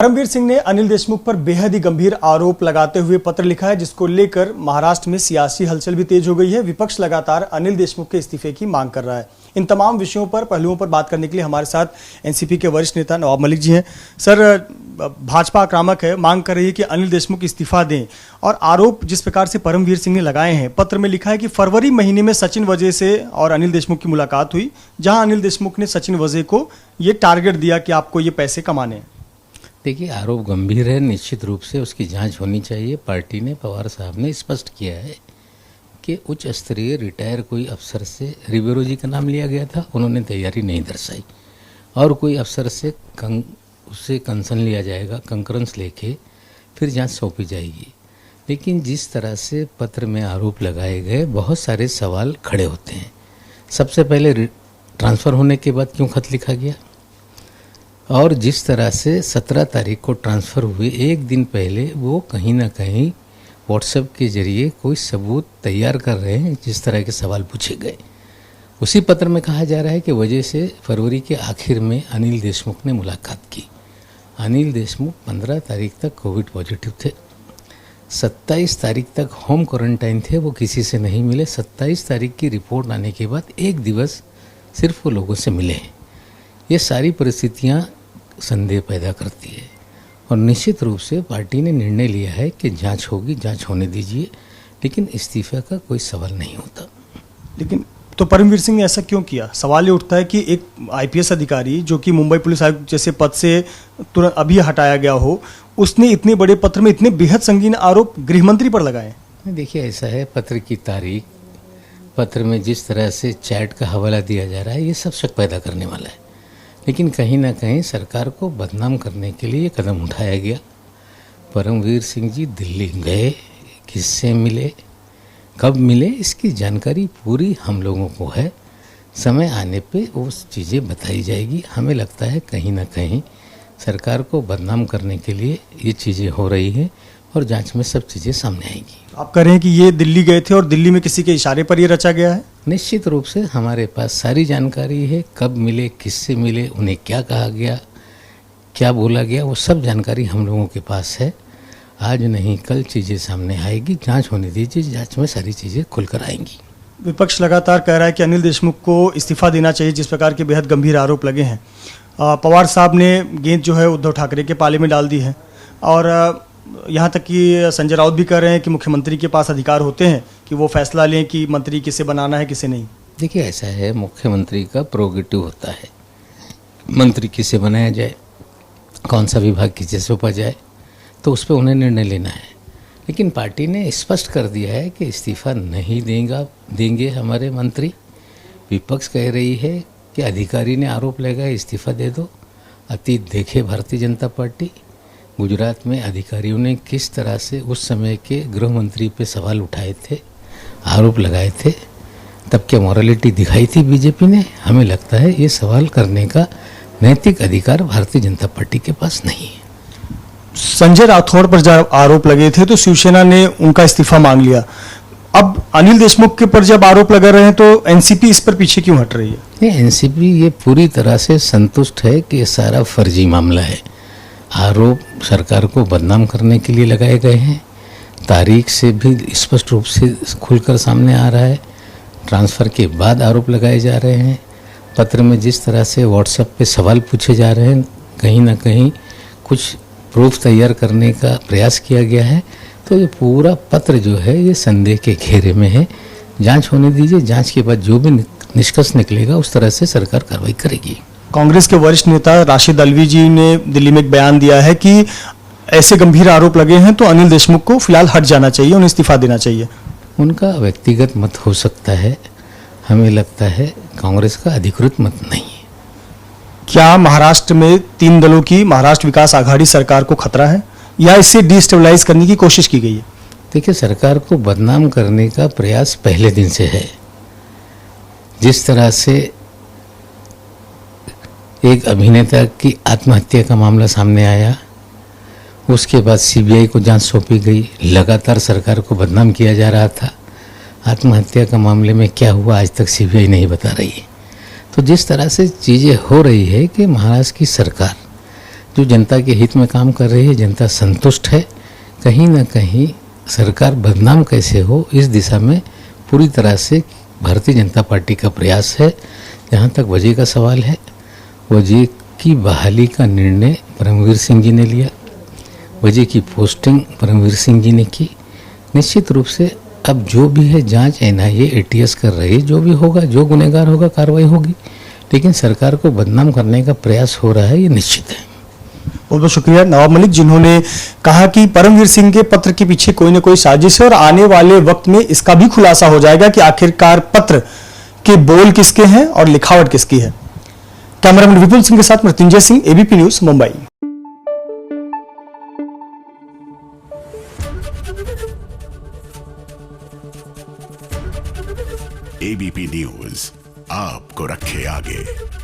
परमवीर सिंह ने अनिल देशमुख पर बेहद ही गंभीर आरोप लगाते हुए पत्र लिखा है, जिसको लेकर महाराष्ट्र में सियासी हलचल भी तेज हो गई है। विपक्ष लगातार अनिल देशमुख के इस्तीफे की मांग कर रहा है। इन तमाम विषयों पर, पहलुओं पर बात करने के लिए हमारे साथ एनसीपी के वरिष्ठ नेता नवाब मलिक जी हैं। सर, भाजपा आक्रामक है, मांग कर रही है कि अनिल देशमुख इस्तीफा दें, और आरोप जिस प्रकार से परमवीर सिंह ने लगाए हैं, पत्र में लिखा है कि फरवरी महीने में सचिन वजह से और अनिल देशमुख की मुलाकात हुई, जहां अनिल देशमुख ने सचिन वजह को ये टारगेट दिया कि आपको ये पैसे कमाने हैं। देखिए, आरोप गंभीर है, निश्चित रूप से उसकी जांच होनी चाहिए। पार्टी ने, पवार साहब ने स्पष्ट किया है कि उच्च स्तरीय रिटायर कोई अफसर से रिबेरो जी का नाम लिया गया था, उन्होंने तैयारी नहीं दर्शाई, और कोई अफसर से उससे कंसर्न लिया जाएगा, कंकरेंस लेके फिर जांच सौंपी जाएगी। लेकिन जिस तरह से पत्र में आरोप लगाए गए, बहुत सारे सवाल खड़े होते हैं। सबसे पहले ट्रांसफ़र होने के बाद क्यों खत लिखा गया, और जिस तरह से 17 तारीख को ट्रांसफ़र हुए एक दिन पहले वो कहीं ना कहीं व्हाट्सएप के जरिए कोई सबूत तैयार कर रहे हैं, जिस तरह के सवाल पूछे गए। उसी पत्र में कहा जा रहा है कि वजह से फरवरी के आखिर में अनिल देशमुख ने मुलाकात की। अनिल देशमुख 15 तारीख तक कोविड पॉजिटिव थे, 27 तारीख तक होम क्वारंटाइन थे, वो किसी से नहीं मिले। 27 तारीख की रिपोर्ट आने के बाद एक दिवस सिर्फ वो लोगों से मिले हैं। ये सारी परिस्थितियाँ संदेह पैदा करती है, और निश्चित रूप से पार्टी ने निर्णय लिया है कि जांच होगी, जांच होने दीजिए, लेकिन इस्तीफा का कोई सवाल नहीं होता। लेकिन तो परमवीर सिंह ने ऐसा क्यों किया? सवाल ये उठता है कि एक आईपीएस अधिकारी जो कि मुंबई पुलिस आयुक्त जैसे पद से तुरंत अभी हटाया गया हो, उसने इतने बड़े पत्र में इतने बेहद संगीन आरोप गृहमंत्री पर लगाए। देखिए, ऐसा है, पत्र की तारीख, पत्र में जिस तरह से चैट का हवाला दिया जा रहा है, ये सब शक पैदा करने वाला है। लेकिन कहीं ना कहीं सरकार को बदनाम करने के लिए कदम उठाया गया। परमवीर सिंह जी दिल्ली गए, किससे मिले, कब मिले, इसकी जानकारी पूरी हम लोगों को है। समय आने पे वो चीज़ें बताई जाएगी। हमें लगता है कहीं ना कहीं सरकार को बदनाम करने के लिए ये चीज़ें हो रही हैं, और जांच में सब चीज़ें सामने आएंगी। आप कह रहे हैं कि ये दिल्ली गए थे और दिल्ली में किसी के इशारे पर ये रचा गया है? निश्चित रूप से हमारे पास सारी जानकारी है, कब मिले, किससे मिले, उन्हें क्या कहा गया, क्या बोला गया, वो सब जानकारी हम लोगों के पास है। आज नहीं कल चीज़ें सामने आएगी, जांच होने दीजिए, जांच में सारी चीज़ें खुलकर आएंगी। विपक्ष लगातार कह रहा है कि अनिल देशमुख को इस्तीफा देना चाहिए, जिस प्रकार के बेहद गंभीर आरोप लगे हैं। पवार साहब ने गेंद जो है उद्धव ठाकरे के पाले में डाल दी है, और यहाँ तक कि संजय राउत भी कह रहे हैं कि मुख्यमंत्री के पास अधिकार होते हैं कि वो फैसला लें कि मंत्री किसे बनाना है, किसे नहीं। देखिए, ऐसा है, मुख्यमंत्री का प्रोगेटिव होता है, मंत्री किसे बनाया जाए, कौन सा विभाग किसे सौंपा जाए, तो उस पर उन्हें निर्णय लेना है। लेकिन पार्टी ने स्पष्ट कर दिया है कि इस्तीफा नहीं देंगे हमारे मंत्री। विपक्ष कह रही है कि अधिकारी ने आरोप लगाया, इस्तीफा दे दो। अतीत देखे भारतीय जनता पार्टी, गुजरात में अधिकारियों ने किस तरह से उस समय के गृह मंत्री पे सवाल उठाए थे, आरोप लगाए थे, तब क्या मॉरलिटी दिखाई थी बीजेपी ने? हमें लगता है ये सवाल करने का नैतिक अधिकार भारतीय जनता पार्टी के पास नहीं है। संजय राठौड़ पर जब आरोप लगे थे तो शिवसेना ने उनका इस्तीफा मांग लिया। अब अनिल देशमुख के पर जब आरोप लगा रहे हैं तो एनसीपी इस पर पीछे क्यों हट रही है? नहीं, एनसीपी ये पूरी तरह से संतुष्ट है कि ये सारा फर्जी मामला है। आरोप सरकार को बदनाम करने के लिए लगाए गए हैं। तारीख से भी स्पष्ट रूप से खुलकर सामने आ रहा है। ट्रांसफ़र के बाद आरोप लगाए जा रहे हैं। पत्र में जिस तरह से व्हाट्सएप पे सवाल पूछे जा रहे हैं, कहीं ना कहीं कुछ प्रूफ तैयार करने का प्रयास किया गया है। तो ये पूरा पत्र जो है ये संदेह के घेरे में है। जांच होने दीजिए, जांच के बाद जो भी निष्कर्ष निकलेगा उस तरह से सरकार कार्रवाई करेगी। कांग्रेस के वरिष्ठ नेता राशिद अल्वी जी ने दिल्ली में एक बयान दिया है कि ऐसे गंभीर आरोप लगे हैं तो अनिल देशमुख को फिलहाल हट जाना चाहिए, उन्हें इस्तीफा देना चाहिए। उनका व्यक्तिगत मत हो सकता है, हमें लगता है कांग्रेस का अधिकृत मत नहीं है। क्या महाराष्ट्र में 3 दलों की महाराष्ट्र विकास आघाड़ी सरकार को खतरा है, या इससे डिस्टेबलाइज करने की कोशिश की गई है? देखिए, सरकार को बदनाम करने का प्रयास पहले दिन से है। जिस तरह से एक अभिनेता की आत्महत्या का मामला सामने आया, उसके बाद सीबीआई को जांच सौंपी गई, लगातार सरकार को बदनाम किया जा रहा था। आत्महत्या का मामले में क्या हुआ आज तक सीबीआई नहीं बता रही है। तो जिस तरह से चीज़ें हो रही है कि महाराष्ट्र की सरकार जो जनता के हित में काम कर रही है, जनता संतुष्ट है। कहीं ना कहीं सरकार बदनाम कैसे हो, इस दिशा में पूरी तरह से भारतीय जनता पार्टी का प्रयास है। जहाँ तक वजह का सवाल है, वजह की बहाली का निर्णय परमवीर सिंह जी ने लिया, वजह की पोस्टिंग परमवीर सिंह जी ने की। निश्चित रूप से अब जो भी है जांच NIA ATS कर रही है, जो भी होगा, जो गुनहगार होगा कार्रवाई होगी, लेकिन सरकार को बदनाम करने का प्रयास हो रहा है, ये निश्चित है। बहुत बहुत शुक्रिया नवाब मलिक, जिन्होंने कहा कि परमवीर सिंह के पत्र के पीछे कोई न कोई साजिश है और आने वाले वक्त में इसका भी खुलासा हो जाएगा कि आखिरकार पत्र के बोल किसके हैं और लिखावट किसकी है। कैमरामैन विपुल सिंह के साथ Mrityunjay Singh, ABP news, Mumbai. ABP news आपको रखे आगे।